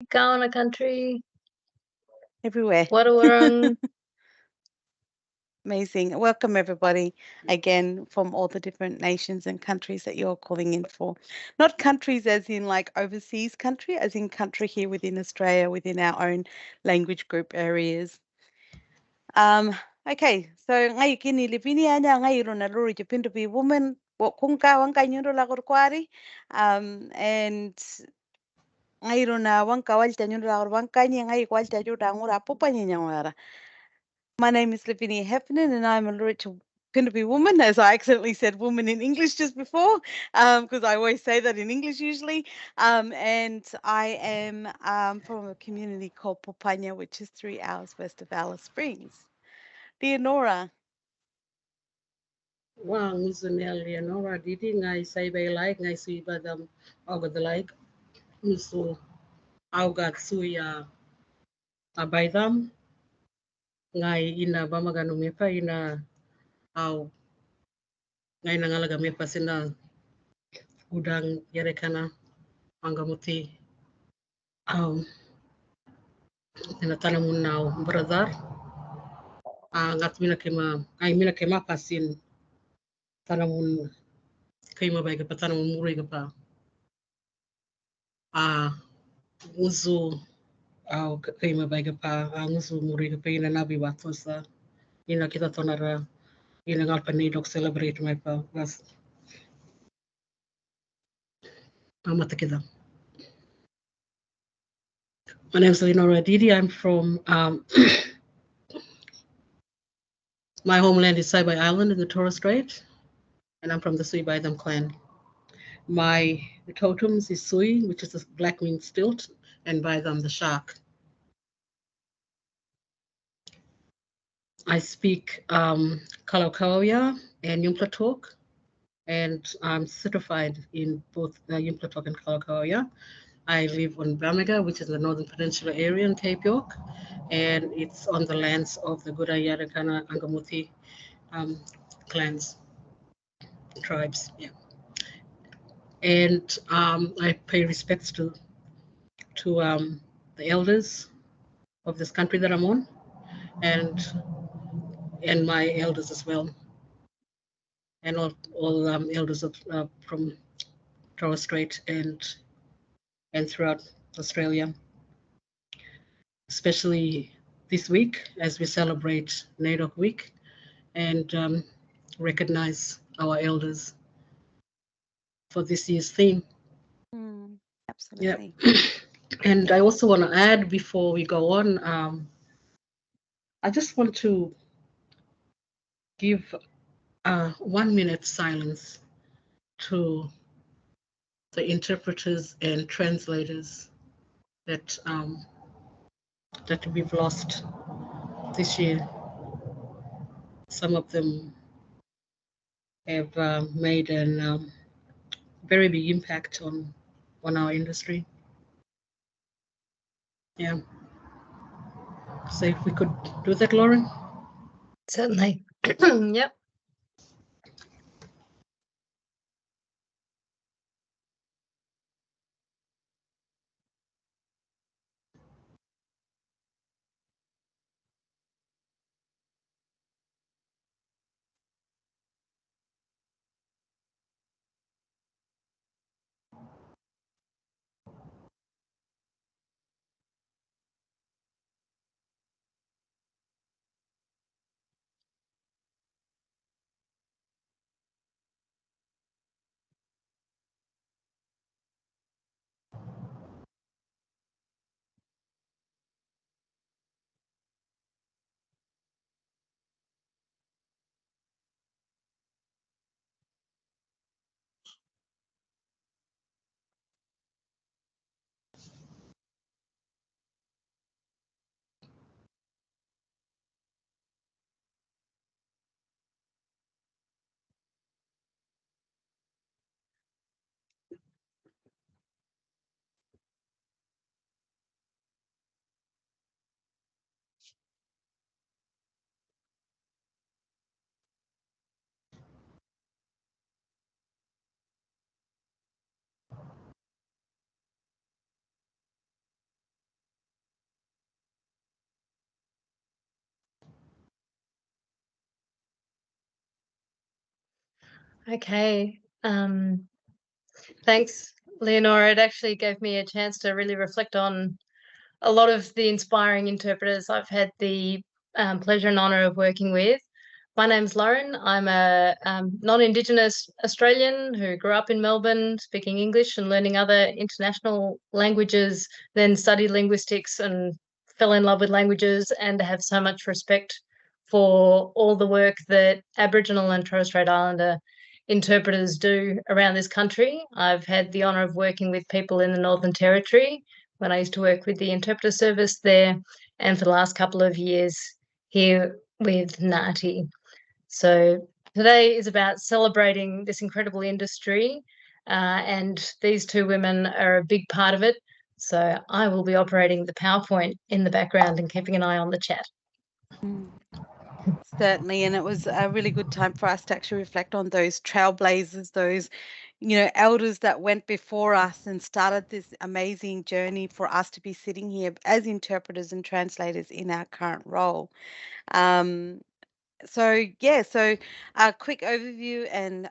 Kawana country. Everywhere. Wadawarung. Amazing. Welcome, everybody, again, from all the different nations and countries that you're calling in for. Not countries as in like overseas country, as in country here within Australia, within our own language group areas. Okay, so ngai kini Lavinia nya ngai rona lori Japan to be woman, what kunka wanka nyundo la korkwari, and ngai rona wanka walta nyundo la wanka ngai walta juda ngura popa nyanyawara. My name is Lavinia Heffernan, and I'm a Luricha Pindaby woman, as I accidentally said woman in English just before, because I always say that in English usually. And I am from a community called Popanya, which is 3 hours west of Alice Springs. Leonora. Wang Muzunel Leonora Adidi ngai say by like ngai sui badam auga the like musu auga suya abaidam ngai ina bamagano mepa ina au ngai nangalaga mepa sina udang yarekana angamuti au ina tanamun now brother ngat mina kema pasin tanamun kaima baga pa tanamun muri pa uzu au kaima baga pa uzu muri pa ina nabi watosa ina kita tonara ina ngalpa NAIDOC celebrate mai pa was amata kita. My name is Leonora Adidi. I'm from my homeland is Saibai Island in the Torres Strait, and I'm from the Sui Baidam clan. My totems is Sui, which is a black means stilt, and Baidam the shark. I speak Kalakaua and Yumplatok, and I'm certified in both Yumplatok and Kalakaua. I live on Bramaga, which is the Northern Peninsula area in Cape York, and it's on the lands of the Gurayarikana Angamuti clans, tribes. Yeah. And I pay respects to the elders of this country that I'm on, and my elders as well, and all elders of from Torres Strait and throughout Australia, especially this week as we celebrate NAIDOC Week and recognize our elders for this year's theme. Absolutely. Yeah. And I also want to add before we go on, I just want to give 1 minute silence to the interpreters and translators that we've lost this year. Some of them have made a very big impact on our industry. Yeah. So if we could do that, Lauren. Certainly. Yep. Okay. Thanks, Leonora. It actually gave me a chance to really reflect on a lot of the inspiring interpreters I've had the pleasure and honour of working with. My name's Lauren. I'm a non-Indigenous Australian who grew up in Melbourne speaking English and learning other international languages, then studied linguistics and fell in love with languages, and have so much respect for all the work that Aboriginal and Torres Strait Islander interpreters do around this country. I've had the honour of working with people in the Northern Territory when I used to work with the interpreter service there, and for the last couple of years here with NAATI. So today is about celebrating this incredible industry, and these two women are a big part of it. So I will be operating the PowerPoint in the background and keeping an eye on the chat. Certainly, and it was a really good time for us to actually reflect on those trailblazers, those, elders that went before us and started this amazing journey for us to be sitting here as interpreters and translators in our current role. So a quick overview and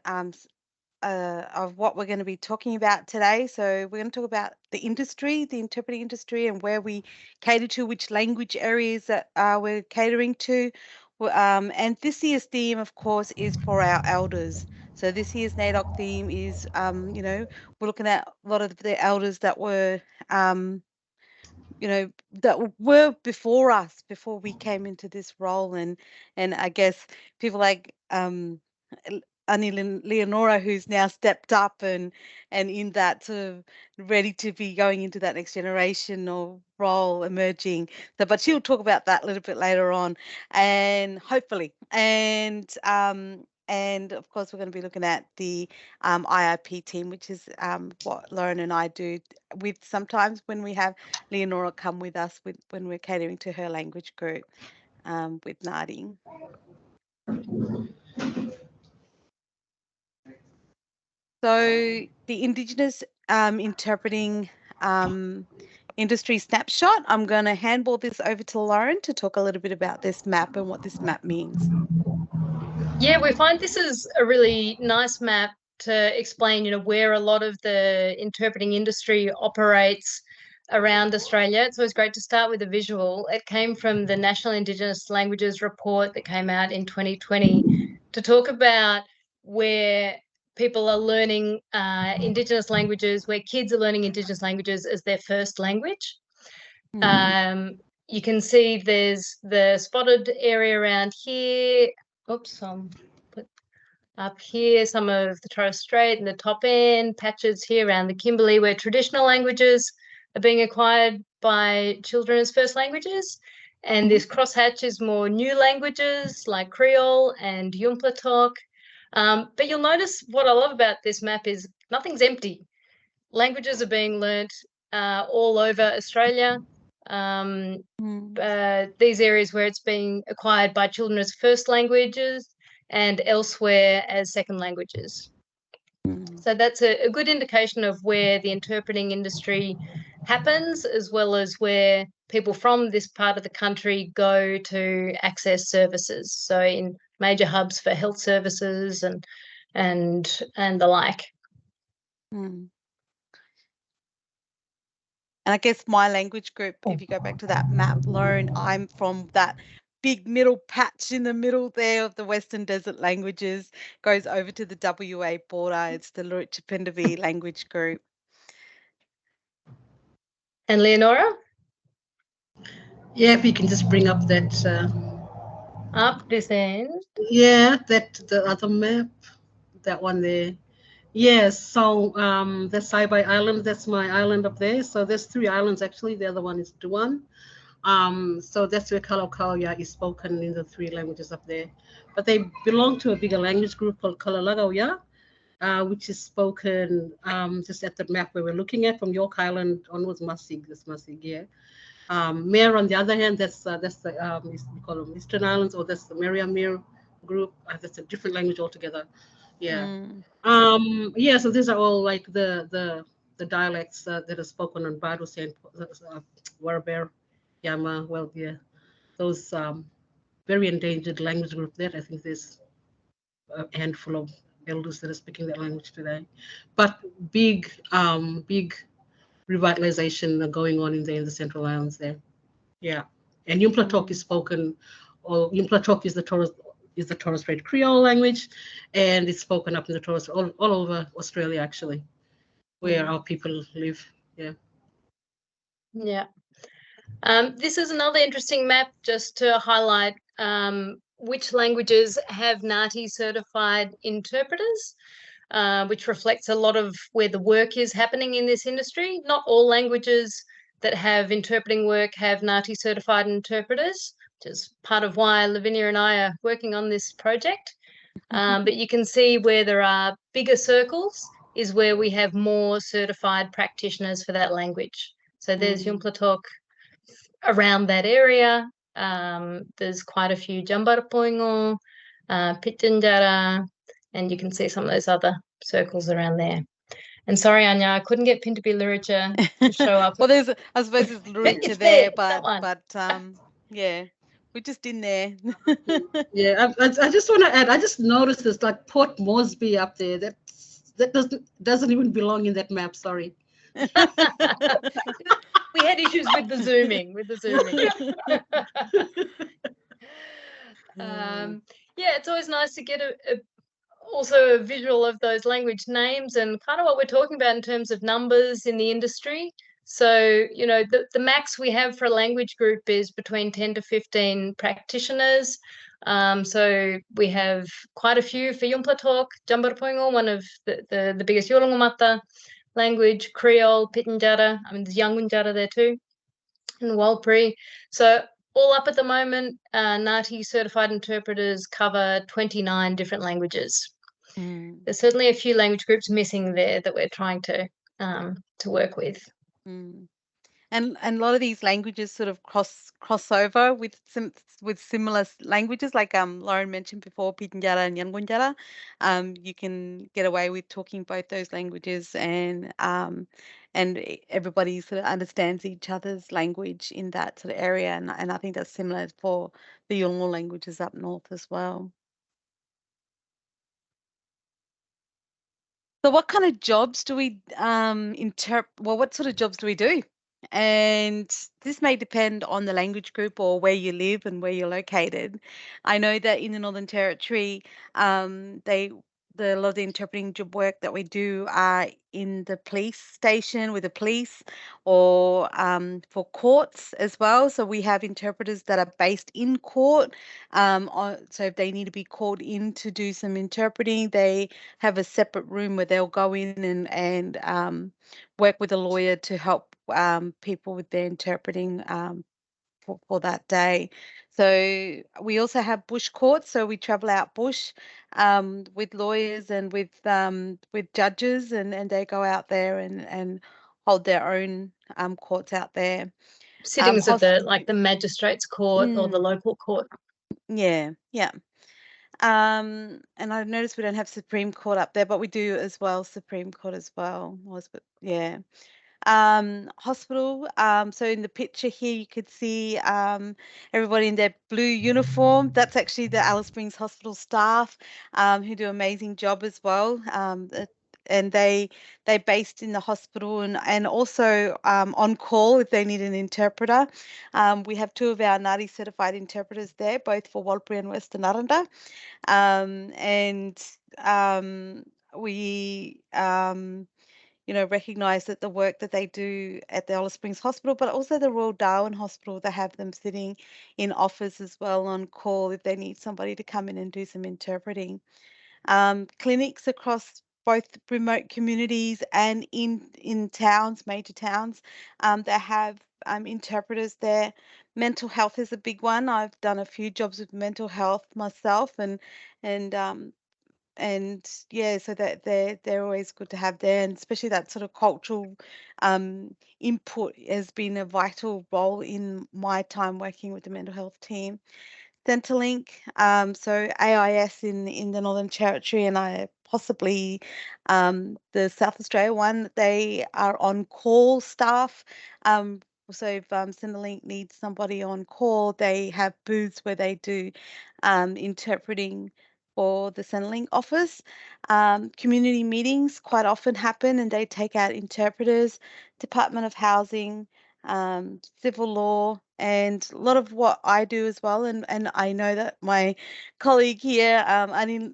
of what we're going to be talking about today. So we're going to talk about the industry, the interpreting industry, and where we cater to, which language areas that we're catering to. And this year's theme, of course, is for our elders. So this year's NAIDOC theme is, we're looking at a lot of the elders that were, that were before us, before we came into this role, and I guess people like Leonora, who's now stepped up and in that sort of ready to be going into that next generation or role emerging. So, but she'll talk about that a little bit later on, and hopefully, and of course, we're going to be looking at the IIP team, which is what Lauren and I do with sometimes when we have Leonora come with us when we're catering to her language group with NAATI. So the Indigenous interpreting industry snapshot, I'm going to handball this over to Lauren to talk a little bit about this map and what this map means. Yeah, we find this is a really nice map to explain, where a lot of the interpreting industry operates around Australia. It's always great to start with a visual. It came from the National Indigenous Languages report that came out in 2020 to talk about where people are learning Indigenous languages, where kids are learning Indigenous languages as their first language. You can see there's the spotted area around here. Oops, put up here some of the Torres Strait and the top end, patches here around the Kimberley where traditional languages are being acquired by children as first languages. And this crosshatch is more new languages like Creole and Yumplatok. But you'll notice what I love about this map is nothing's empty. Languages are being learnt all over Australia. These areas where it's being acquired by children as first languages and elsewhere as second languages. So that's a good indication of where the interpreting industry happens, as well as where people from this part of the country go to access services. So in major hubs for health services and the like. And I guess my language group, if you go back to that map, Lauren, I'm from that big middle patch in the middle there of the Western Desert languages, goes over to the WA border. It's the Luritja language group. And Leonora? Yeah, if you can just bring up that. Up this end. Yeah, the other map, that one there. Yes, so that's Saibai Island. That's my island up there. So there's 3 islands actually. The other one is Duan. So that's where Kalakaua is spoken in the 3 languages up there. But they belong to a bigger language group called Kalalagauya, which is spoken just at the map where we're looking at from York Island onwards, Masig. That's Masig, yeah. Mer, on the other hand, that's the we call them Eastern Islands, or that's the Meriamir group. That's a different language altogether. Yeah. Yeah. So these are all like the dialects that are spoken on Badus and Warber, Yama, Welbia. Those very endangered language group there. I think there's a handful of elders that are speaking that language today. But big revitalization going on in the Central Islands there. Yeah. And Yumpla Talk is spoken, or Yumpla Talk is the Torres Strait Creole language, and it's spoken up in the Torres all over Australia actually, where our people live. Yeah. Yeah. This is another interesting map just to highlight which languages have NAATI certified interpreters, which reflects a lot of where the work is happening in this industry. Not all languages that have interpreting work have NAATI certified interpreters, which is part of why Lavinia and I are working on this project. But you can see where there are bigger circles is where we have more certified practitioners for that language. So there's Yumpla Talk around that area. There's quite a few Jambarpoingo, Pitjantjatjara, and you can see some of those other circles around there. And sorry, Anya, I couldn't get Pintupi Literature to show up. Well, I suppose there's literature there, but yeah, we're just in there. Yeah, I just want to add. I just noticed this, like Port Moresby up there. That doesn't even belong in that map. Sorry. We had issues with the zooming. Yeah, it's always nice to get also a visual of those language names and kind of what we're talking about in terms of numbers in the industry. So, you know, the max we have for a language group is between 10 to 15 practitioners. So we have quite a few for Yumpla Talk, Jambarpoingo, one of the biggest Yolngamata language, Creole, Pitjantjatjara. I mean, there's Yankunytjatjara there too, and Warlpiri. So all up at the moment, NAATI certified interpreters cover 29 different languages. There's certainly a few language groups missing there that we're trying to work with. And a lot of these languages sort of cross over with similar languages, like Lauren mentioned before, Pitjantjatjara and Yankunytjatjara. You can get away with talking both those languages, and everybody sort of understands each other's language in that sort of area, and I think that's similar for the Yolngu languages up north as well. So what kind of jobs do we what sort of jobs do we do? And this may depend on the language group or where you live and where you're located. I know that in the Northern Territory, a lot of the interpreting job work that we do are in the police station with the police, or for courts as well. So we have interpreters that are based in court. So if they need to be called in to do some interpreting, they have a separate room where they'll go in and work with a lawyer to help people with their interpreting for that day. So we also have bush courts, so we travel out bush with lawyers and with judges, and they go out there and hold their own courts out there. Sittings of the magistrates court or the local court. Yeah. And I've noticed we don't have Supreme Court up there, but we do as well, Supreme Court as well. Yeah. Hospital. So in the picture here, you could see everybody in their blue uniform. That's actually the Alice Springs Hospital staff who do an amazing job as well. And they're based in the hospital and also on call if they need an interpreter. We have two of our NAATI certified interpreters there, both for Warlpiri and Western Aranda. We recognise that the work that they do at the Alice Springs Hospital, but also the Royal Darwin Hospital, they have them sitting in office as well on call if they need somebody to come in and do some interpreting. Clinics across both remote communities and in towns, major towns, they have interpreters there. Mental health is a big one. I've done a few jobs with mental health myself, and yeah, so that they're always good to have there, and especially that sort of cultural input has been a vital role in my time working with the mental health team. Centrelink, so AIS in the Northern Territory, and I possibly the South Australia one, they are on call staff. So if Centrelink needs somebody on call, they have booths where they do interpreting for the Centrelink office. Community meetings quite often happen, and they take out interpreters, Department of Housing, civil law, and a lot of what I do as well. And I know that my colleague here,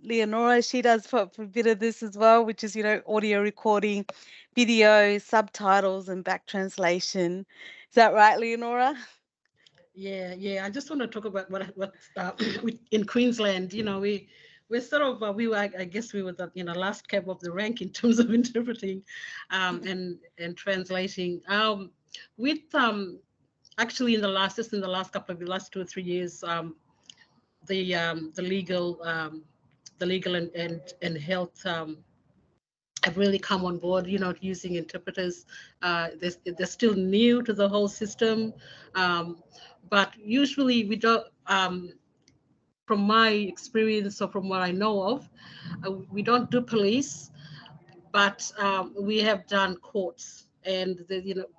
Leonora, she does for a bit of this as well, which is, audio recording, video, subtitles, and back translation. Is that right, Leonora? Yeah. I just want to talk about what in Queensland. We're sort of I guess we were the last cab of the rank in terms of interpreting, and translating. With actually in the last couple of the last 2 or 3 years, the legal and health have really come on board, using interpreters. They're still new to the whole system, but usually we don't. From my experience or from what I know of, we don't do police, but we have done courts, and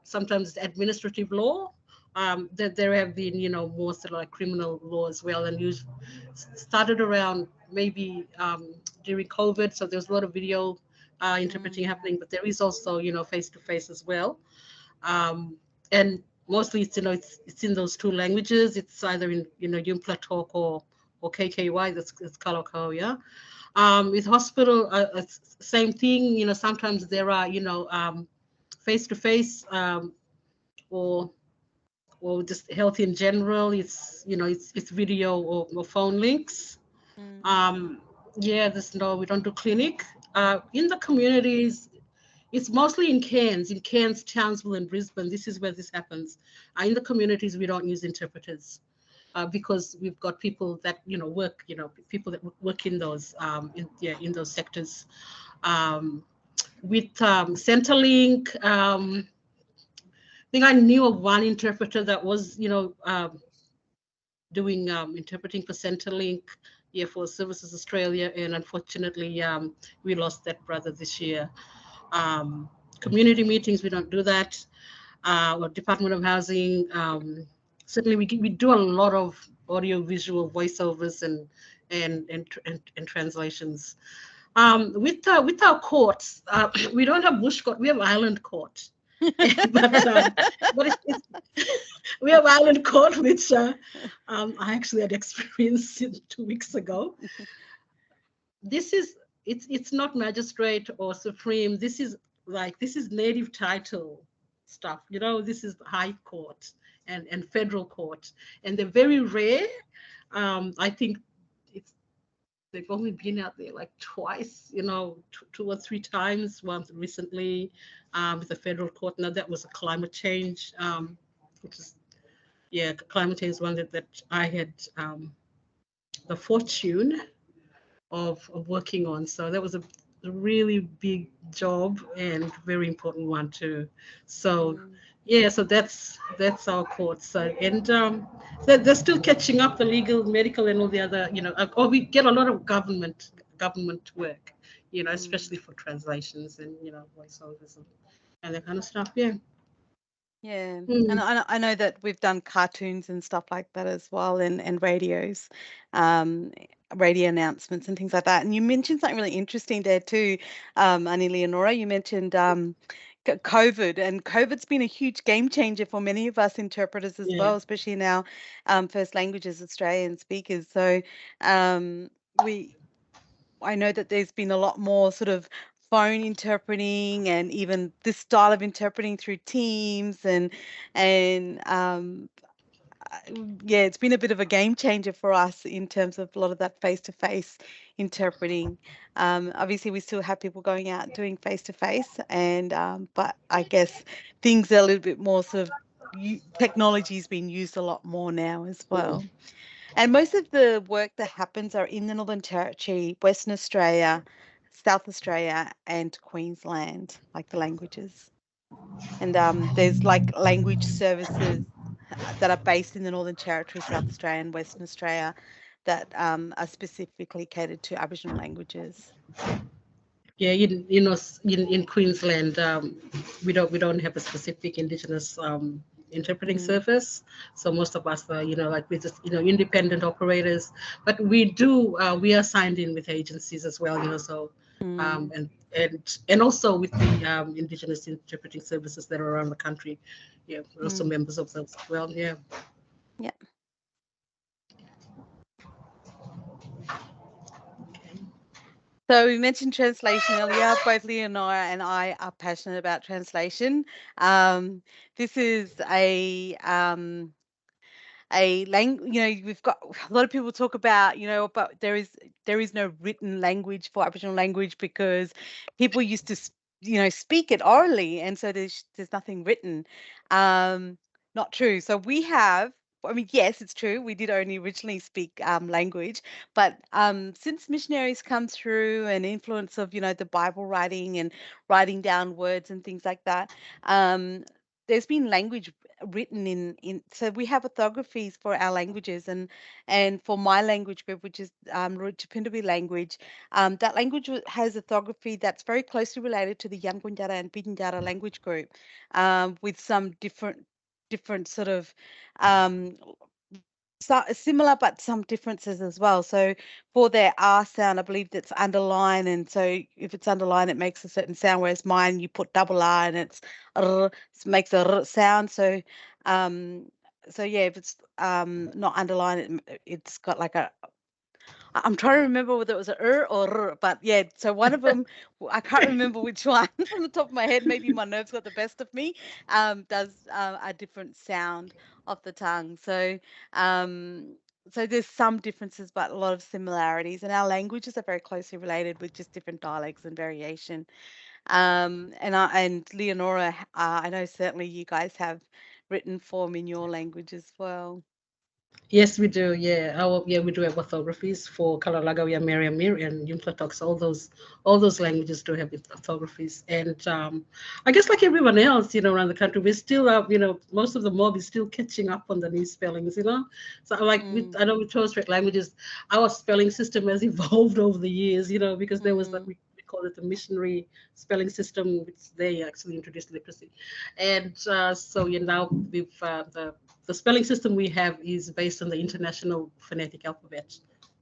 sometimes administrative law. There have been more sort of like criminal law as well, and you started around maybe during COVID, so there's a lot of video interpreting happening, but there is also face to face as well, and mostly it's it's in those two languages. It's either in Yumpla Talk or KKY, that's Kalakaua. With hospital, same thing. Sometimes there are face to face, or just health in general. It's it's video or phone links. Yeah, we don't do clinic. In the communities, it's mostly in Cairns, Townsville, and Brisbane. This is where this happens. In the communities, we don't use interpreters. Because we've got people that work, people that work in those in those sectors. With Centrelink, I think I knew of one interpreter that was doing interpreting for Centrelink, for Services Australia, and unfortunately we lost that brother this year. Community meetings, we don't do that. Or Department of Housing. Certainly, we do a lot of audio visual voiceovers and translations. With our courts, we don't have bush court, we have island court. but we have island court, which I actually had experience 2 weeks ago. It's not magistrate or supreme. This is native title stuff. This is high court and federal court, and they're very rare. I think they've only been out there like twice, 2 or 3 times. Once recently with the federal court. Now that was a climate change, which is climate change is one that I had the fortune of working on. So that was a really big job and very important one too. So so that's our courts. So, and they're still catching up, the legal, medical, and all the other, or we get a lot of government work, especially for translations and voiceovers and that kind of stuff. Yeah. And I know that we've done cartoons and stuff like that as well, and radios, radio announcements and things like that. And you mentioned something really interesting there too, Annie Leonora. You mentioned COVID, and COVID's been a huge game changer for many of us interpreters as well, especially now first languages Australian speakers. So I know that there's been a lot more sort of phone interpreting, and even this style of interpreting through Teams, and it's been a bit of a game changer for us in terms of a lot of that face-to-face interpreting. Obviously, we still have people going out doing face-to-face, and but I guess things are a little bit more sort of technology is being used a lot more now as well. And most of the work that happens are in the Northern Territory, Western Australia, South Australia, and Queensland, like the languages. And there's like language services that are based in the Northern Territory, South Australia, and Western Australia that are specifically catered to Aboriginal languages. Yeah, in Queensland, we don't have a specific Indigenous interpreting service. So most of us are, like we're just, independent operators, but we are signed in with agencies as well, so, and also with the Indigenous interpreting services that are around the country. Yeah, we're also members of those as well. Yeah. Yeah. So we mentioned translation earlier. Both Leonora and I are passionate about translation. This is a language. We've got a lot of people talk about, but there is no written language for Aboriginal language because people used to, speak it orally, and so there's nothing written. Not true. So we have. I mean, yes, it's true. We did only originally speak language, but since missionaries come through and influence of, the Bible writing and writing down words and things like that, there's been language written in. So we have orthographies for our languages, and for my language group, which is Chipindabi language, that language has orthography that's very closely related to the Yankunytjatjara and Pidgin language group, with some different sort of similar but some differences as well. So for their R sound, I believe that's underlined, and so if it's underlined, it makes a certain sound. Whereas mine, you put double R and it makes a R sound. So yeah, if it's not underlined, it's got like a. I'm trying to remember whether it was a or r, but yeah, so one of them, I can't remember which one from the top of my head. Maybe my nerves got the best of me. Does a different sound of the tongue. So there's some differences, but a lot of similarities. And our languages are very closely related with just different dialects and variation. And Leonora, I know certainly you guys have written form in your language as well. Yes, we do. Yeah, we do have orthographies for Kalalagawi, Meriamir, and Yumplatox. All those languages do have orthographies, and I guess like everyone else, around the country, we're still, most of the mob is still catching up on the new spellings, So like I know with Torres Strait languages, our spelling system has evolved over the years, because there was we call it the missionary spelling system, which they actually introduced literacy, and so now we've the spelling system we have is based on the International Phonetic Alphabet.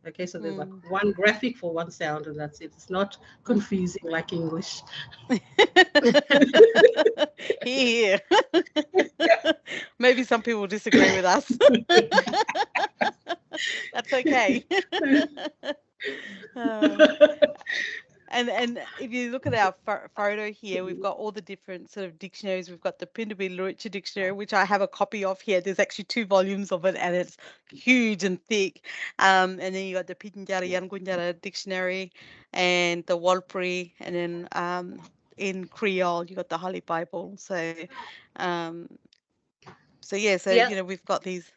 Okay, so there's like one graphic for one sound, and that's it. It's not confusing like English. Here. Maybe some people disagree with us. That's okay. And if you look at our photo here, we've got all the different sort of dictionaries. We've got the Pindabi Literature Dictionary, which I have a copy of here. There's actually 2 volumes of it, and it's huge and thick. And then you got the Pidgin-Jara Yankunytjatjara Dictionary and the Walpuri, and then in Creole you got the Holy Bible. So yeah, we've got these.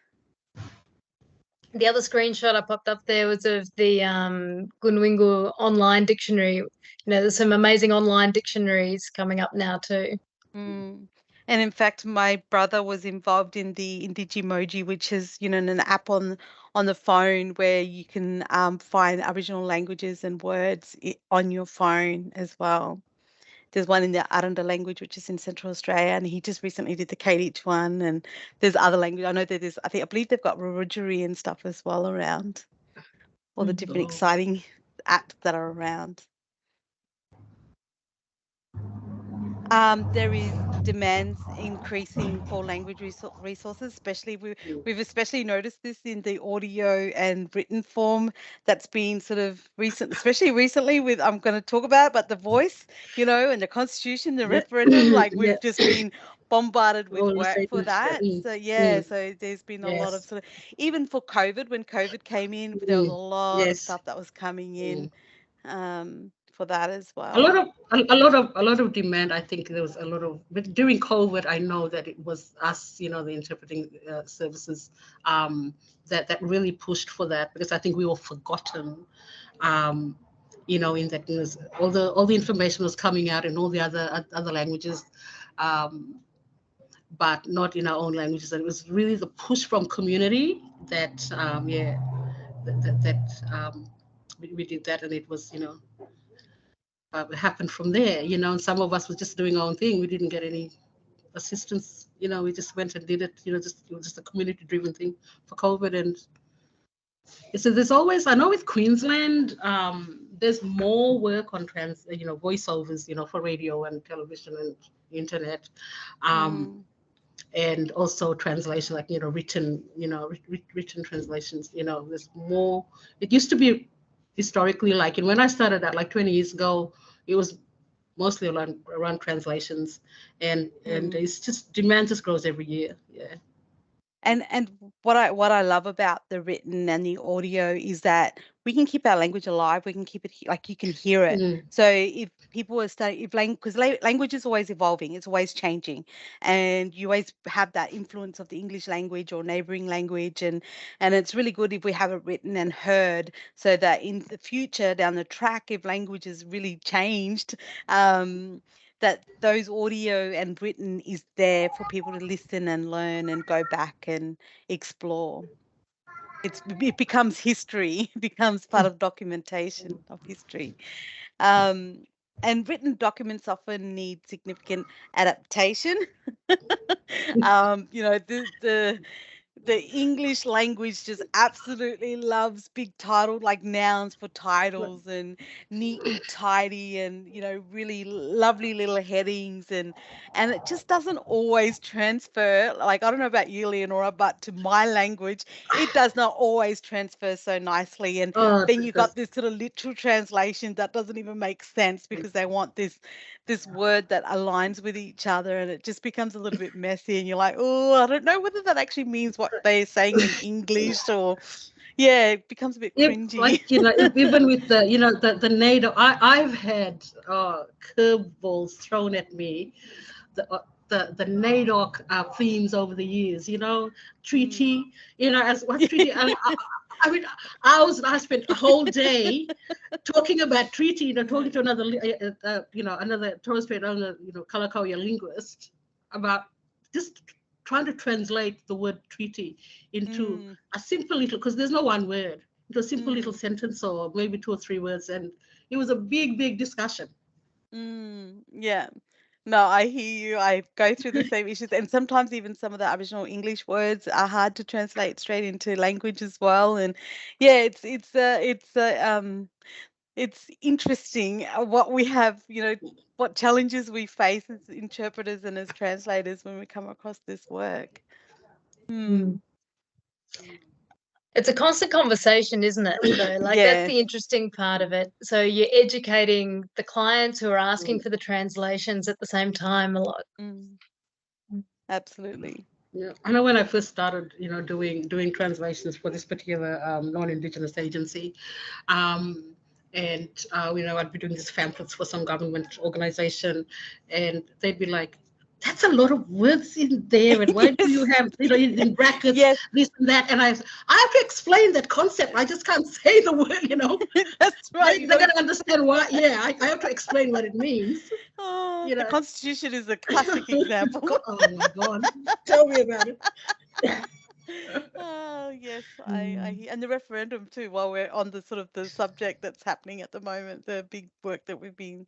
The other screenshot I popped up there was of the Gunwingu online dictionary. There's some amazing online dictionaries coming up now too. And in fact, my brother was involved in the Indigimoji, which is, an app on the phone where you can find Aboriginal languages and words on your phone as well. There's one in the Aranda language, which is in Central Australia, and he just recently did the Kadich one. And there's other language. I know that there's, I believe they've got Wiradjuri and stuff as well around. All the different exciting apps that are around. There is demands increasing for language resources, especially we've especially noticed this in the audio and written form that's been sort of especially recently with, I'm going to talk about, but the voice, and the constitution, the referendum, we've just been bombarded with work for that. So so there's been a lot of sort of, even for COVID, when COVID came in, there was a lot of stuff that was coming in. For that as well. A lot of demand. I think there was a lot of, but during COVID, I know that it was us, the interpreting services, that really pushed for that, because I think we were forgotten, in that all the information was coming out in all the other languages, but not in our own languages. And it was really the push from community that we did that, and it was it happened from there, and some of us were just doing our own thing. We didn't get any assistance. We just went and did it. It was just a community-driven thing for COVID. And so there's always, I know with Queensland, there's more work on voiceovers, for radio and television and internet, and also translation, like written, written translations. There's more. It used to be historically, like, and when I started that like 20 years ago, it was mostly around translations, and it's just demand just grows every year. Yeah. And what I love about the written and the audio is that we can keep our language alive. We can keep it like you can hear it. So if people are studying, because language is always evolving, it's always changing, and you always have that influence of the English language or neighboring language, and it's really good if we have it written and heard, so that in the future down the track, if language has really changed, that those audio and written is there for people to listen and learn and go back and explore. It becomes history, it becomes part of documentation of history. And written documents often need significant adaptation. The English language just absolutely loves big titles, like nouns for titles, and neat and tidy, and really lovely little headings, and it just doesn't always transfer. Like, I don't know about you, Leonora, but to my language, it does not always transfer so nicely. And then you got this sort of literal translation that doesn't even make sense, because they want this word that aligns with each other, and it just becomes a little bit messy, and you're like, oh, I don't know whether that actually means what they're saying in English, or it becomes a bit cringy. Like, even with the the NAIDOC, I've had curveballs thrown at me, the NAIDOC themes over the years, treaty, as what treaty. I mean, I spent a whole day talking about treaty, talking to another, another Torres Strait, Kalakaua linguist, about just trying to translate the word treaty into a simple little, because there's no one word, into a simple little sentence, or maybe 2 or 3 words, and it was a big discussion. Yeah. No, I hear you. I go through the same issues, and sometimes even some of the Aboriginal English words are hard to translate straight into language as well. And it's interesting what we have, what challenges we face as interpreters and as translators when we come across this work. It's a constant conversation, isn't it? So, like, that's the interesting part of it. So you're educating the clients who are asking for the translations at the same time a lot. Absolutely. Yeah, I know when I first started, doing translations for this particular non-Indigenous agency, and I'd be doing these pamphlets for some government organization, and they'd be like, that's a lot of words in there, and why do you have, in brackets, this and that? And I have to explain that concept. I just can't say the word, That's right. They're going to understand why. Yeah, I have to explain what it means. The Constitution is a classic example. Oh my God, tell me about it. Oh yes, I and the referendum too. While we're on the sort of the subject that's happening at the moment, the big work that we've been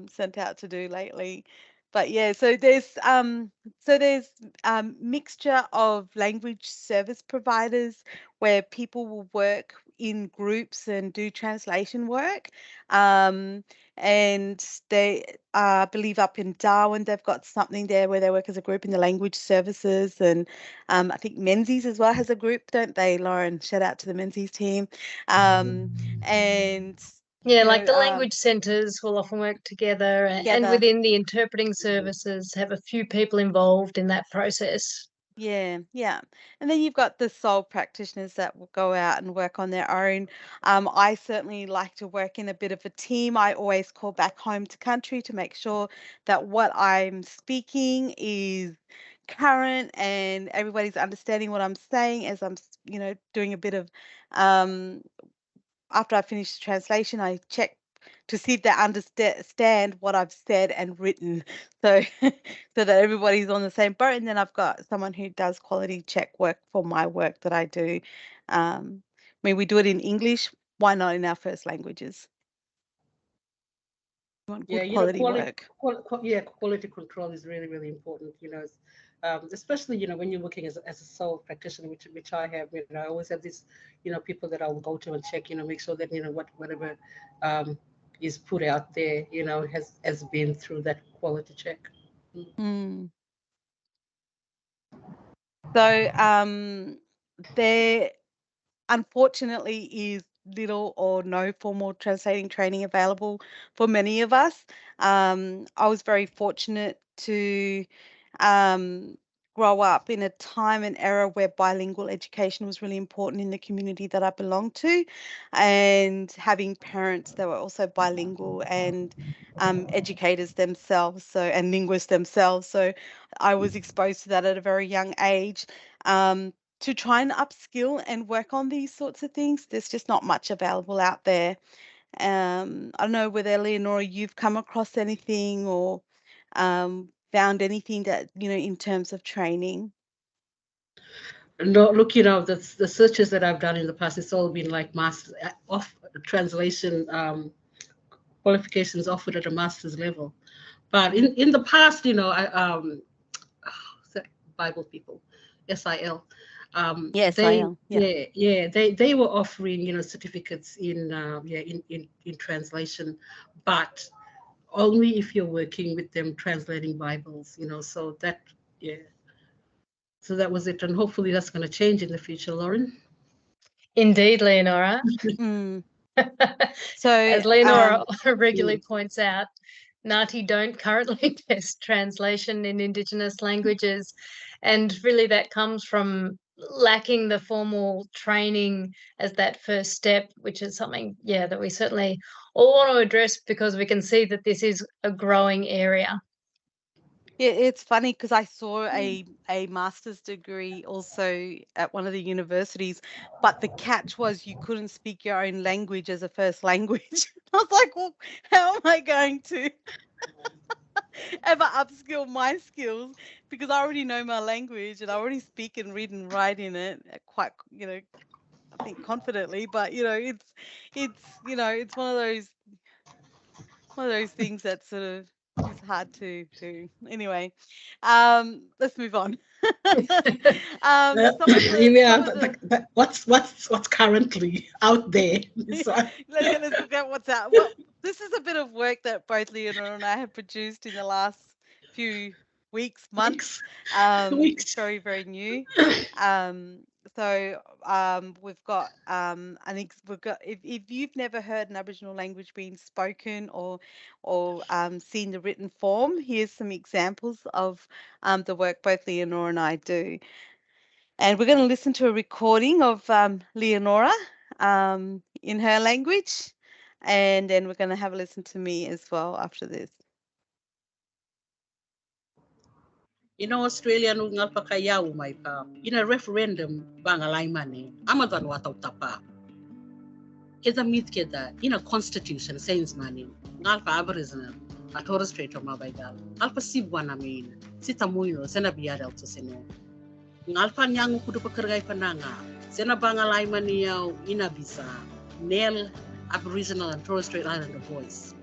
sent out to do lately. But so there's mixture of language service providers where people will work in groups and do translation work. And they believe up in Darwin, they've got something there where they work as a group in the language services. And I think Menzies as well has a group, don't they, Lauren? Shout out to the Menzies team. And like the language centres will often work together, and within the interpreting services have a few people involved in that process. Yeah. And then you've got the sole practitioners that will go out and work on their own. I certainly like to work in a bit of a team. I always call back home to country to make sure that what I'm speaking is current and everybody's understanding what I'm saying as I'm, doing a bit of after I finish the translation, I check to see if they understand what I've said and written, so so that everybody's on the same boat. And then I've got someone who does quality check work for my work that I do. We do it in English. Why not in our first languages? want Yeah, good quality work. Quality control is really, really important, especially, when you're working as a sole practitioner, which I have, I always have these, people that I will go to and check, make sure that, whatever is put out there, has been through that quality check. Mm. So there unfortunately is little or no formal translating training available for many of us. I was very fortunate to grow up in a time and era where bilingual education was really important in the community that I belonged to, and having parents that were also bilingual and educators themselves, and linguists themselves. So I was exposed to that at a very young age. To try and upskill and work on these sorts of things, there's just not much available out there. I don't know whether, Leonora, you've come across anything or found anything that, in terms of training. No, look, the searches that I've done in the past, it's all been like master of translation qualifications offered at a master's level. But in the past, Bible people, SIL. Yes, they, I am. Yeah. they were offering, certificates in translation, but only if you're working with them translating Bibles, so that, so that was it. And hopefully that's going to change in the future, Lauren. Indeed, Leonora. So as Leonora regularly points out, NAATI don't currently test translation in Indigenous languages, and really that comes from lacking the formal training as that first step, which is something, that we certainly all want to address, because we can see that this is a growing area. Yeah, it's funny because I saw a master's degree also at one of the universities, but the catch was you couldn't speak your own language as a first language. I was like, well, how am I going to ever upskill my skills? Because I already know my language and I already speak and read and write in it quite, I think confidently. But it's one of those things that sort of is hard to do. Anyway, let's move on. What's currently out there? So, let's look at what's out. Well, this is a bit of work that both Leonora and I have produced in the last few weeks, months. It's very, very new. So we've got if you've never heard an Aboriginal language being spoken or seen the written form, here's some examples of the work both Leonora and I do. And we're going to listen to a recording of Leonora in her language, and then we're going to have a listen to me as well after this. Australia no ngalpa kaya umay pa. In a referendum bangalay mani amadan wataw tapa. Keda meet keda in a constitution says mani ngalpa Aboriginal and Torres Strait of Mabaigal. Alpa sibwana main sita muino sena biadal to seno. Ngalpa nyangu kudu pakargay pananga sena bangalay mani yaw inabisa nel Aboriginal and Torres Strait Islander voice.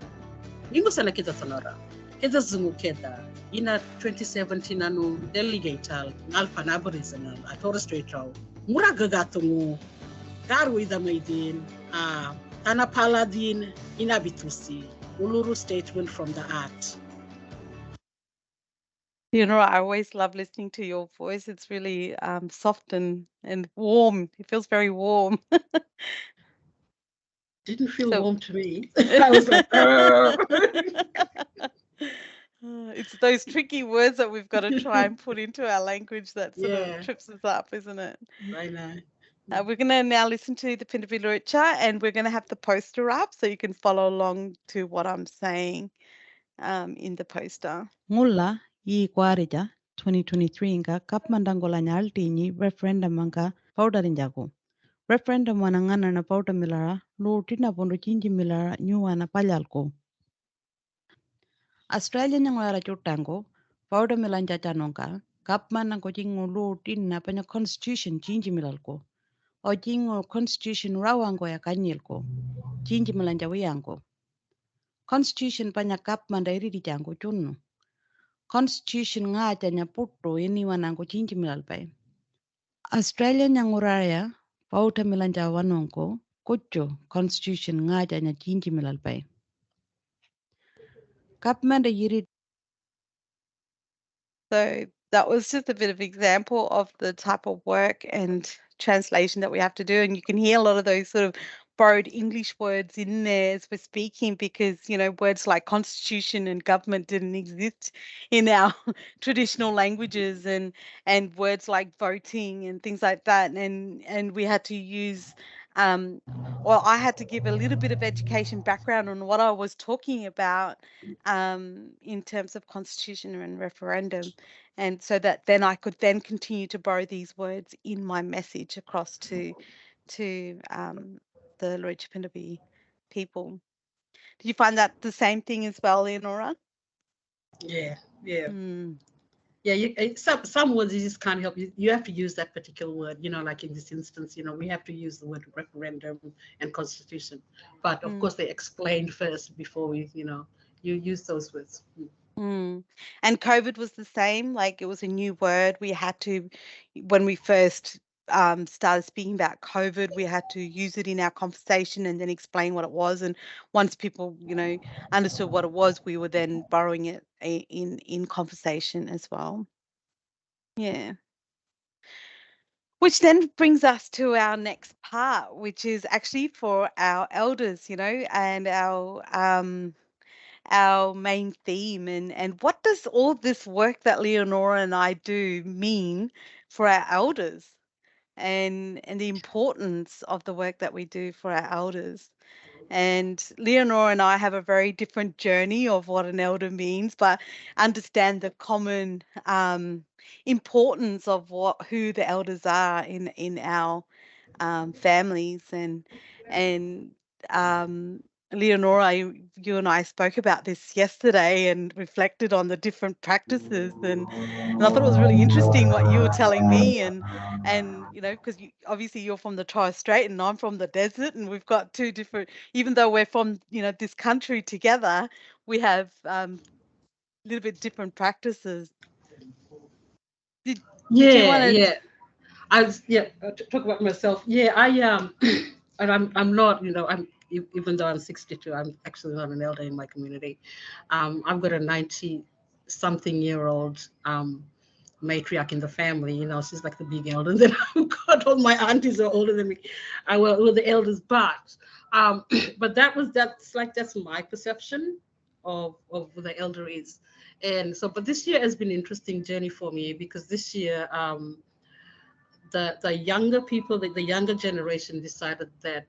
Ningo sana kita sonora. Keda zungu keda. In a 2017 anu delegatal ngalpa Aboriginal at Torres Strait raw muraga gatungu garwi da maidin tanapala din inabitusi uluru statement from the act. I always love listening to your voice. It's really soft and warm. It feels very warm. Didn't feel warm to me. I was like, it's those tricky words that we've got to try and put into our language that sort of trips us up, isn't it? I know. We're going to now listen to the Pindapi Luritja, and we're going to have the poster up so you can follow along to what I'm saying in the poster. Mulla yi kwarija 2023 nga kapmandangola nyalti ni referendum nga powder injago. Referendum wanangana na powder milara lutina pondo chinji milara nyuwa na palyalko. Australia nyangwara chutango powder milanja chanonga kapmandango jingo lutin na panya constitution chinji milalko. O jingo constitution rawango ya kanyilko chinji milanja wiyango. Constitution panya kap mandairi di jango chunno. Constitution nga chanya putto ini wanango chinchi milalpai. Australia nyanguraya pauta milanja wanonko kucho Constitution nga chanya chinchi milalpai. Kap manda yiri. So that was just a bit of example of the type of work and translation that we have to do. And you can hear a lot of those sort of borrowed English words in there as we're speaking, because, you know, words like constitution and government didn't exist in our traditional languages, and words like voting and things like that. And we had to use, well, I had to give a little bit of education background on what I was talking about in terms of constitution and referendum. And so that then I could then continue to borrow these words in my message across to the Lurich people. Did you find that the same thing as well, Leonora? Yeah, yeah. Mm. Yeah, some words you just can't help. You have to use that particular word, you know, like in this instance, you know, we have to use the word referendum and constitution. But of course, they explained first before we, you know, you use those words. Mm. And COVID was the same. Like, it was a new word. We had to, when we first started speaking about COVID, we had to use it in our conversation and then explain what it was. And once people, you know, understood what it was, we were then borrowing it in conversation as well. Yeah. Which then brings us to our next part, which is actually for our elders, you know, and our main theme. And what does all this work that Leonora and I do mean for our elders, and the importance of the work that we do for our elders? And Leonora and I have a very different journey of what an elder means, but understand the common importance of who the elders are in our families. And Leonora, you and I spoke about this yesterday and reflected on the different practices, and I thought it was really interesting what you were telling me, and you know, because obviously you're from the Torres Strait and I'm from the desert, and we've got two different, even though we're from, you know, this country together, we have a little bit different practices. Did you want to? Yeah. Talk about myself. Yeah, I and I'm not, you know, even though I'm 62, I'm actually not an elder in my community. I've got a 90-something-year-old matriarch in the family. You know, she's like the big elder. Then I've got all my aunties are older than me. I were the elders, but that's my perception of the elder is. And so, but this year has been an interesting journey for me, because this year the younger people, the younger generation decided that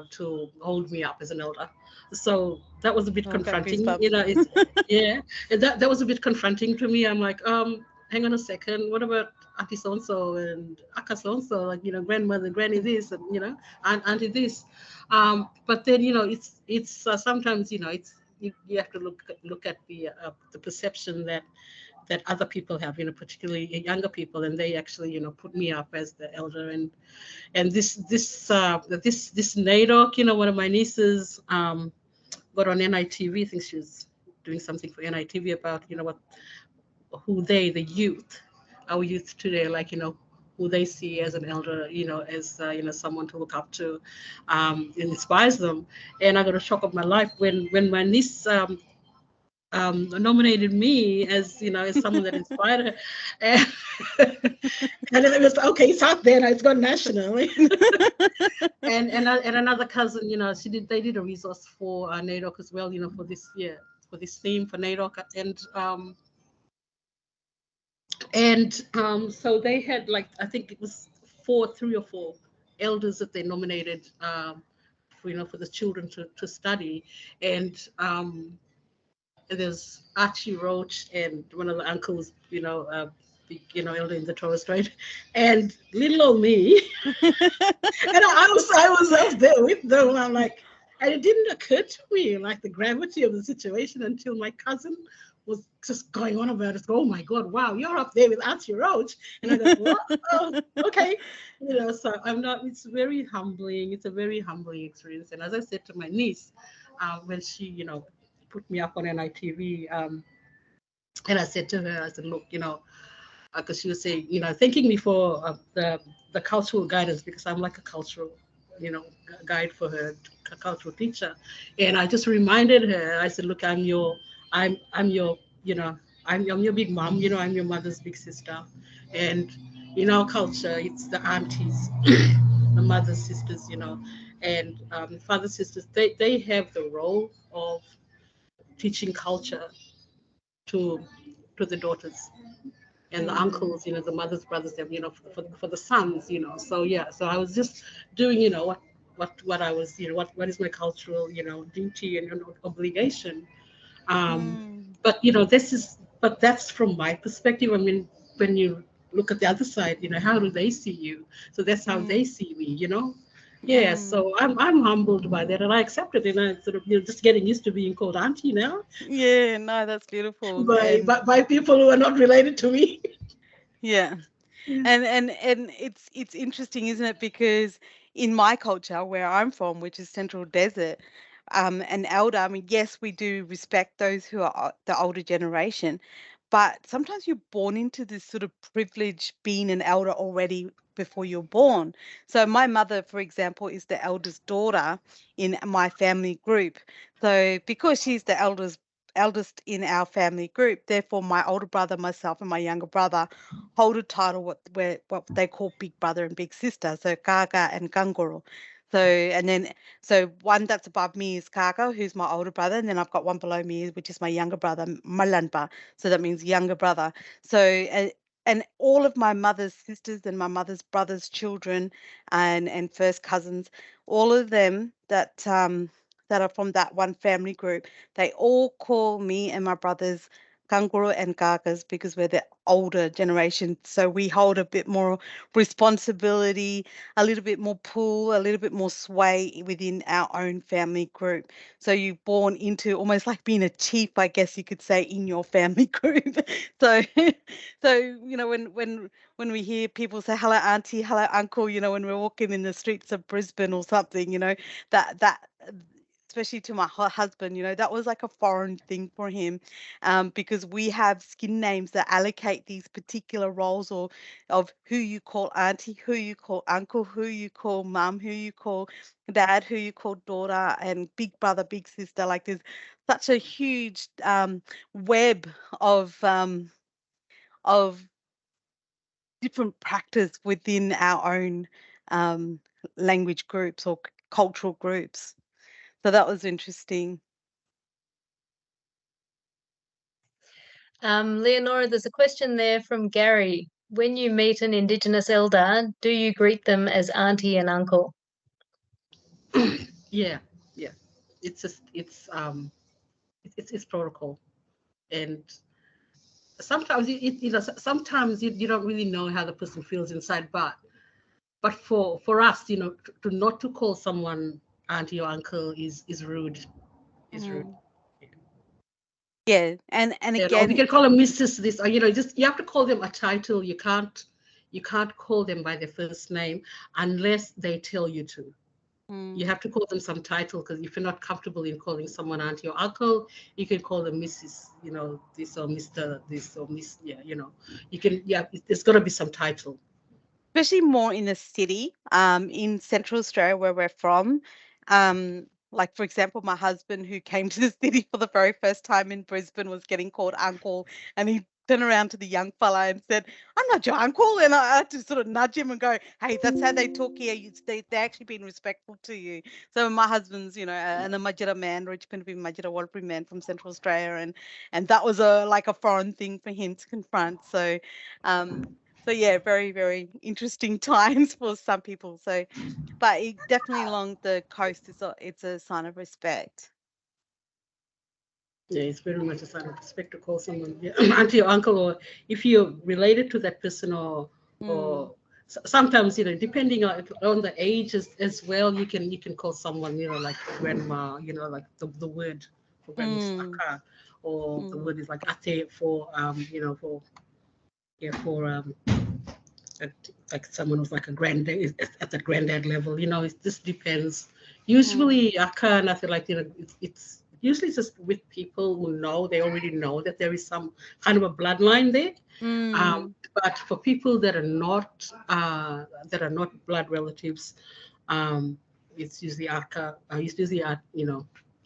to hold me up as an elder. So that was a bit confronting, you know. It's yeah, that was a bit confronting to me. I'm like, hang on a second, what about auntie so and so and aka so and so, like, you know, grandmother, granny this, and, you know, auntie this. But then, you know, it's sometimes, you know, it's you have to look at the perception that other people have, you know, particularly younger people, and they actually, you know, put me up as the elder. And this NAIDOC, you know, one of my nieces got on NITV. I think she was doing something for NITV about, you know, who the youth, our youth today, like, you know, who they see as an elder, you know, as you know, someone to look up to, inspires them. And I got a shock of my life when my niece nominated me as, you know, as someone that inspired her, and then it was okay. It's out there now. It's gone national. and another cousin, you know, they did a resource for NAIDOC as well, you know, for this year, for this theme for NAIDOC, and so they had, like, I think it was 3 or 4 elders that they nominated, for, you know, for the children to study. And there's Archie Roach and one of the uncles, you know, you know, elder in the Torres Strait, and little old me. And I was up there with them. I'm like, and it didn't occur to me, like, the gravity of the situation until my cousin was just going on about it. Oh my God, wow, you're up there with Archie Roach. And I go, what? Oh, okay. You know, so I'm not, it's very humbling. It's a very humbling experience. And as I said to my niece, when she, you know, put me up on NITV. And I said to her, I said, look, because she was saying, thanking me for the cultural guidance, because I'm like a cultural, guide for her, a cultural teacher. And I just reminded her, I said, look, I'm your big mom, I'm your mother's big sister. And in our culture, it's the aunties, the mother's sisters, and father sisters, they have the role of teaching culture to the daughters and the uncles, the mothers, brothers, for the sons, So yeah, so I was just doing, what I was, what is my cultural, duty and obligation. But but that's from my perspective. I mean, when you look at the other side, how do they see you? So that's how they see me, Yeah, so I'm humbled by that, and I accept it, and I sort of just getting used to being called auntie now. Yeah, no, that's beautiful. By people who are not related to me. Yeah. And it's interesting, isn't it? Because in my culture, where I'm from, which is Central Desert, an elder, I mean, yes, we do respect those who are the older generation, but sometimes you're born into this sort of privilege being an elder already before you're born. So my mother, for example, is the eldest daughter in my family group. So because she's the eldest in our family group, therefore my older brother, myself, and my younger brother hold a title what they call big brother and big sister, so Kaka and Kanguru. So one that's above me is Kaka, who's my older brother, and then I've got one below me, which is my younger brother, Malanpa. So that means younger brother. So and all of my mother's sisters and my mother's brother's children and first cousins, all of them that are from that one family group, they all call me and my brothers Kanguru and Kakas because we're the older generation. So we hold a bit more responsibility, a little bit more pull, a little bit more sway within our own family group. So you're born into almost like being a chief, I guess you could say, in your family group. So when we hear people say hello auntie, hello uncle, when we're walking in the streets of Brisbane or something, that especially to my husband, that was like a foreign thing for him, because we have skin names that allocate these particular roles or of who you call auntie, who you call uncle, who you call mum, who you call dad, who you call daughter, and big brother, big sister. Like there's such a huge web of different practice within our own language groups or cultural groups. So that was interesting. Leonora, there's a question there from Gary. When you meet an Indigenous elder, do you greet them as auntie and uncle? Yeah. It's just it's protocol, and sometimes sometimes you don't really know how the person feels inside, but for us, to not to call someone auntie or uncle is rude. Is rude. Yeah, and again, we can call them Mrs. This, or just you have to call them a title. You can't call them by their first name unless they tell you to. You have to call them some title, because if you're not comfortable in calling someone auntie or uncle, you can call them Mrs. This or Mr. This or Miss. Yeah, you can. Yeah, there's got to be some title. Especially more in the city, in Central Australia where we're from. Like, for example, my husband, who came to the city for the very first time in Brisbane, was getting called uncle, and he turned around to the young fella and said, "I'm not your uncle." And I had to sort of nudge him and go, "Hey, that's how they talk here. They're actually being respectful to you." So my husband's, an Majira man, Rich Pinnaby Majira Walpuri man from Central Australia, and that was a foreign thing for him to confront. So yeah, very, very interesting times for some people. So, but definitely along the coast, it's a sign of respect. Yeah, it's very much a sign of respect to call someone auntie or uncle, or if you're related to that person, or sometimes depending on the age as well, you can call someone like grandma, like the word for grandma is aka, or the word is like ate for like someone who's like a granddad at the granddad level. It just depends. Usually aka, nothing like it's usually just with people who know, they already know that there is some kind of a bloodline there. But for people that are not blood relatives, it's usually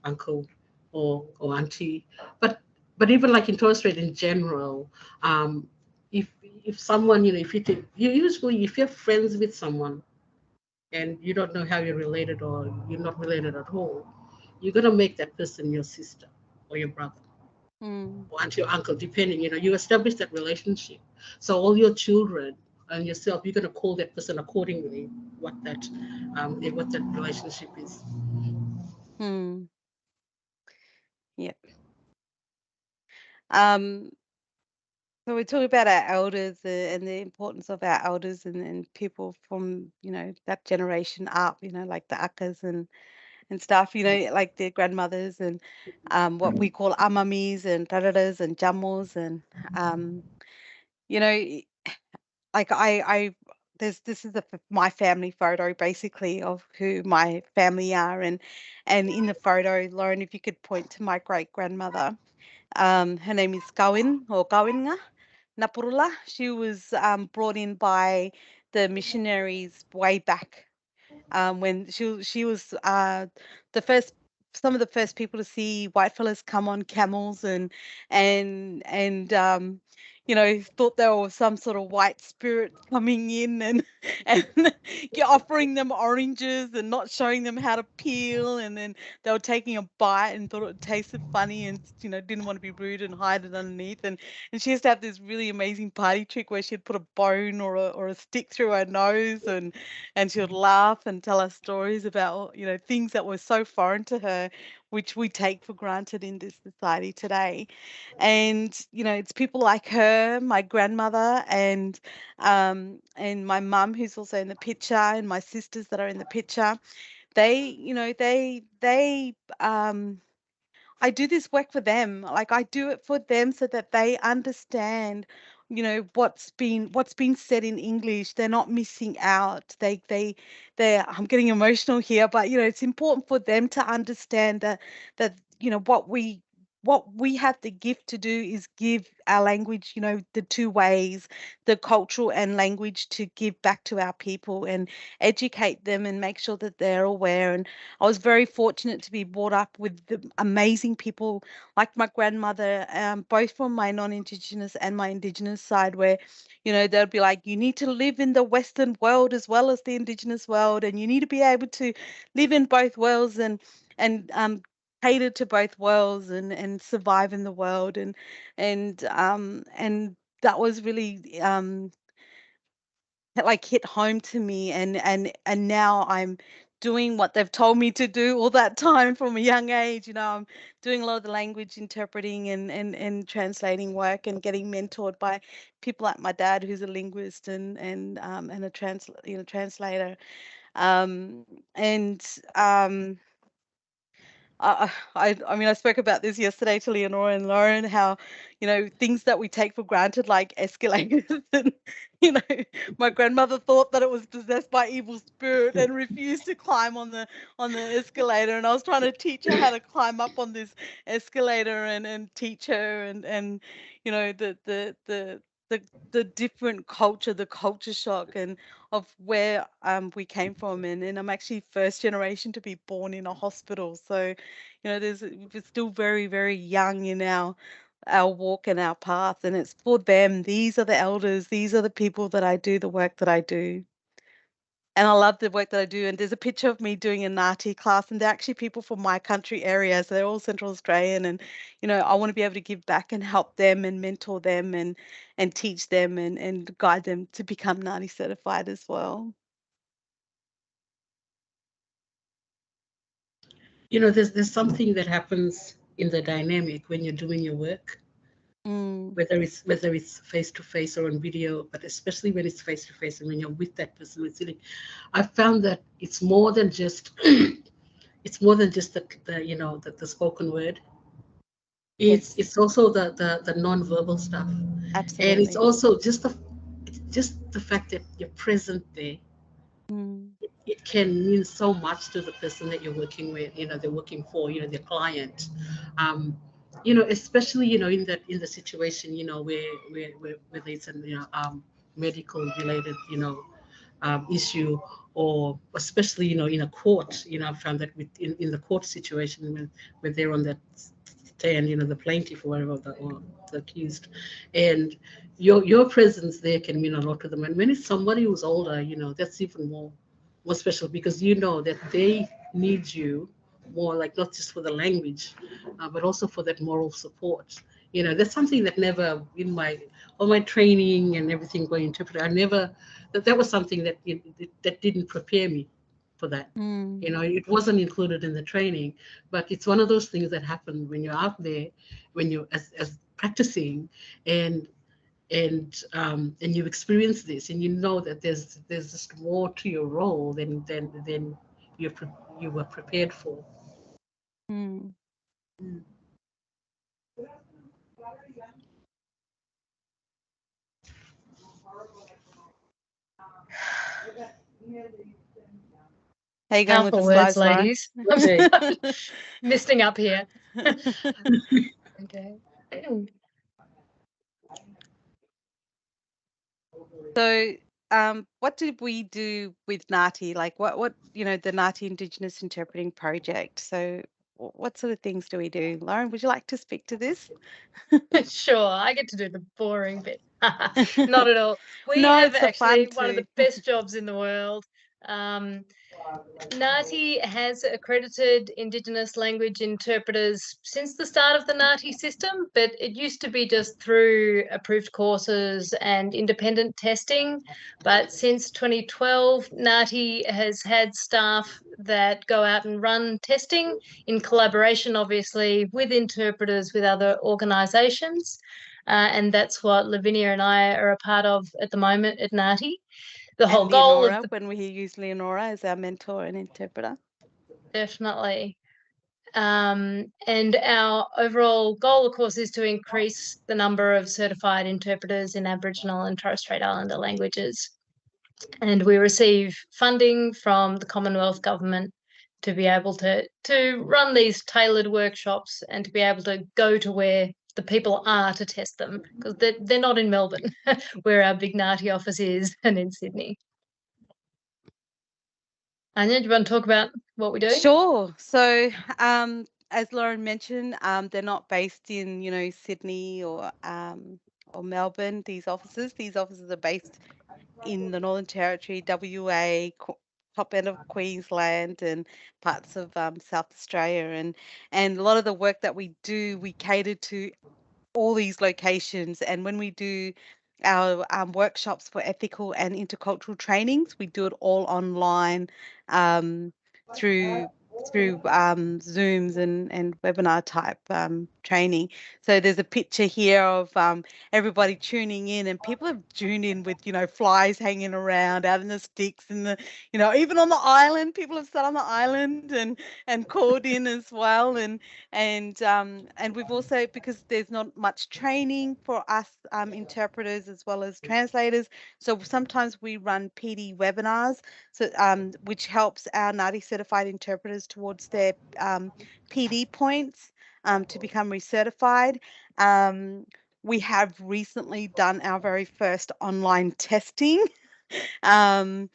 uncle or auntie. But even like in Torres Strait in general, if someone, if you're friends with someone and you don't know how you're related or you're not related at all, you're gonna make that person your sister or your brother. Or auntie or uncle, depending, you establish that relationship. So all your children and yourself, you're gonna call that person accordingly, what that relationship is. Yeah. So we talk about our elders and the importance of our elders and people from, that generation up, like the akas and stuff, like their grandmothers and what we call amamis and tararas and jamos and you know like this is my family photo basically of who my family are, and in the photo, Lauren, if you could point to my great grandmother, her name is Kawin or Kawinga Napurula. She was brought in by the missionaries way back when she was the first some of the first people to see white fellas come on camels and thought they were some sort of white spirit coming in and and offering them oranges and not showing them how to peel, and then they were taking a bite and thought it tasted funny and didn't want to be rude and hide it underneath, and she used to have this really amazing party trick where she'd put a bone or a stick through her nose, and she would laugh and tell us stories about things that were so foreign to her, which we take for granted in this society today. And it's people like her, my grandmother, and my mum, who's also in the picture, and my sisters that are in the picture. They I do this work for them. Like, I do it for them so that they understand, what's been said in English. They're not missing out. I'm getting emotional here, but it's important for them to understand that what we have the gift to do is give our language, the two ways, the cultural and language, to give back to our people and educate them and make sure that they're aware. And I was very fortunate to be brought up with the amazing people like my grandmother, both from my non-Indigenous and my Indigenous side, where, they'll be like, you need to live in the Western world as well as the Indigenous world, and you need to be able to live in both worlds and cater to both worlds and survive in the world. And that was really like hit home to me, and now I'm doing what they've told me to do all that time from a young age. I'm doing a lot of the language interpreting and translating work, and getting mentored by people like my dad, who's a linguist and a translator. And I mean, I spoke about this yesterday to Leonora and Lauren, how, things that we take for granted, like escalators, and, my grandmother thought that it was possessed by evil spirit and refused to climb on the escalator. And I was trying to teach her how to climb up on this escalator and teach her and the different culture, the culture shock, and of where we came from, and I'm actually first generation to be born in a hospital. So, we're still very, very young in our walk and our path, and it's for them. These are the elders. These are the people that I do the work that I do. And I love the work that I do. And there's a picture of me doing a NAATI class, and they're actually people from my country area. So they're all Central Australian. And, I want to be able to give back and help them and mentor them and teach them and guide them to become NAATI certified as well. There's something that happens in the dynamic when you're doing your work, whether it's face to face or on video, but especially when it's face to face and when you're with that person who's sitting. I've found that it's more than just the spoken word. It's also the non-verbal stuff. Absolutely. And it's also just the fact that you're present there it can mean so much to the person that you're working with, they're working for, their client. Especially, in the situation, where there's a medical related, issue, or especially, in a court, I've found that in the court situation when they're on that stand, the plaintiff or whatever, or the accused, and your presence there can mean a lot to them. And when it's somebody who's older, that's even more special, because that they need you more, like not just for the language, but also for that moral support. That's something that never in all my training and everything going interpreter, that was something that that didn't prepare me for that. It wasn't included in the training, but it's one of those things that happen when you're out there, when you're as practicing, and you experience this, and you know that there's just more to your role than you were prepared for. How you going with the Powerful slides, words, Lauren? ladies. I'm misting up here. Okay. So, what did we do with NAATI? Like, what the NAATI Indigenous Interpreting Project. So, what sort of things do we do? Lauren, would you like to speak to this? Sure, I get to do the boring bit. Not at all. We No, have it's the fun actually one of the too. best jobs in the world. NAATI has accredited Indigenous language interpreters since the start of the NAATI system, but it used to be just through approved courses and independent testing. But since 2012, NAATI has had staff that go out and run testing in collaboration, obviously, with interpreters, with other organisations. And that's what Lavinia and I are a part of at the moment at NAATI. The whole And goal Leonora, of when we use Leonora as our mentor and interpreter. Definitely. And our overall goal, of course, is to increase the number of certified interpreters in Aboriginal and Torres Strait Islander languages. And we receive funding from the Commonwealth Government to be able to run these tailored workshops and to be able to go to where the people are to test them, because they're not in Melbourne, where our big NAATI office is, and in Sydney. Anya, do you want to talk about what we do? Sure. So, as Lauren mentioned, they're not based in, Sydney or Melbourne. These offices are based in the Northern Territory, WA, top end of Queensland, and parts of South Australia. And a lot of the work that we do, we cater to all these locations. And when we do our workshops for ethical and intercultural trainings, we do it all online through Zooms and webinar type training. So there's a picture here of everybody tuning in, and people have tuned in with flies hanging around out in the sticks, and even on the island, people have sat on the island and called in as well. And we've also, because there's not much training for us interpreters as well as translators, so sometimes we run PD webinars, so which helps our NAATI certified interpreters towards their PD points to become recertified. We have recently done our very first online testing, and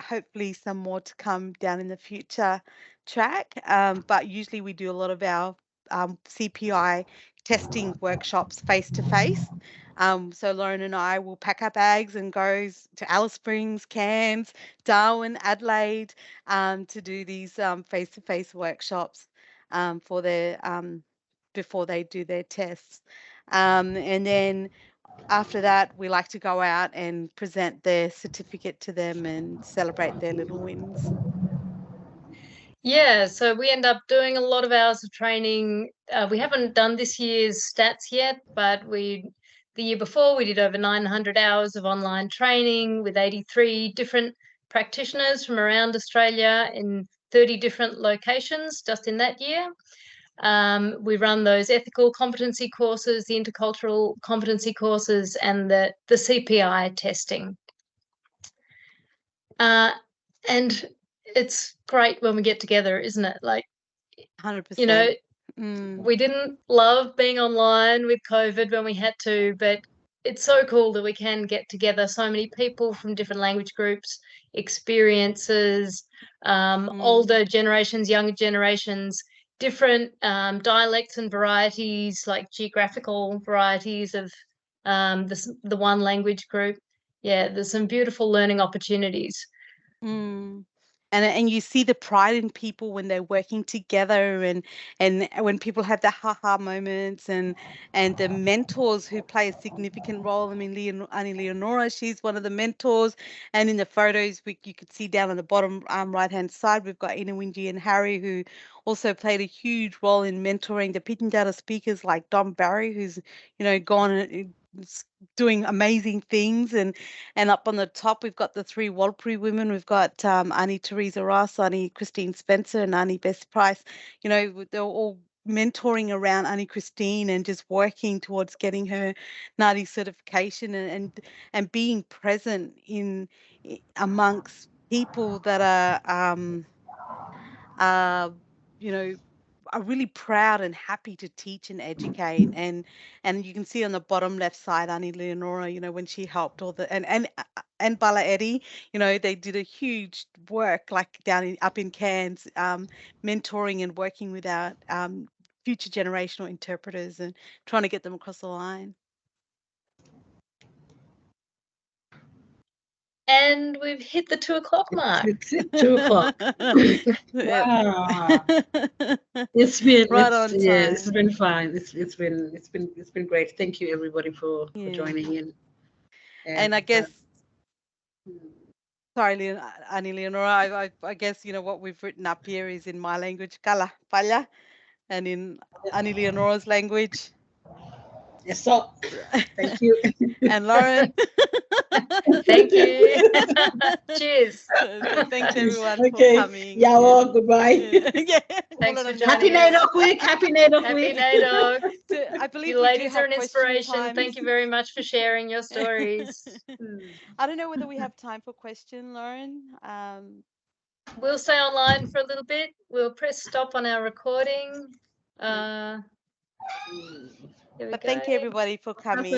hopefully some more to come down in the future track. But usually we do a lot of our CPI testing workshops face to face. So Lauren and I will pack our bags and go to Alice Springs, Cairns, Darwin, Adelaide to do these face-to-face workshops for their before they do their tests. And then after that, we like to go out and present their certificate to them and celebrate their little wins. Yeah, so we end up doing a lot of hours of training. We haven't done this year's stats yet, but the year before we did over 900 hours of online training with 83 different practitioners from around Australia in 30 different locations just in that year. We run those ethical competency courses, the intercultural competency courses, and the CPI testing. And it's great when we get together, isn't it? Like, 100%. you know, we didn't love being online with COVID when we had to, but it's so cool that we can get together, so many people from different language groups, experiences, older generations, younger generations, different dialects and varieties, like geographical varieties of the one language group. Yeah, there's some beautiful learning opportunities. And you see the pride in people when they're working together, and when people have the haha moments, and the mentors who play a significant role. I mean, Auntie Leonora, she's one of the mentors, and in the photos you could see down on the bottom right hand side, we've got Inawinji and Harry, who also played a huge role in mentoring the Pitjantjatjara speakers like Don Barry, who's gone and doing amazing things. And up on the top we've got the three Walpuri women. We've got Auntie Teresa Ross, Auntie Christine Spencer, and Auntie Bess Price. They're all mentoring around Auntie Christine and just working towards getting her NAATI certification, and being present amongst people that are are really proud and happy to teach and educate. And you can see on the bottom left side, Auntie Leonora, when she helped all the and Bala Eddie, they did a huge work, like up in Cairns, mentoring and working with our future generational interpreters and trying to get them across the line. And we've hit the 2 o'clock mark. It's 2 o'clock. Wow. It's been right on time. Yeah, it's been fine. It's been great. Thank you everybody for joining in. And I guess sorry, Auntie Leonora, I guess what we've written up here is in my language, Kala Palla, and in Auntie Leonora's language. Yes, so thank you. And Lauren. Thank you. Cheers. Thanks everyone for coming. Yeah, well, goodbye. Yeah. Thanks for joining Happy NAIDOC week. Happy NAIDOC Happy week. NAIDOC. I believe you ladies are an inspiration. Times. Thank you very much for sharing your stories. I don't know whether we have time for question, Lauren. We'll stay online for a little bit. We'll press stop on our recording. But thank you everybody for coming.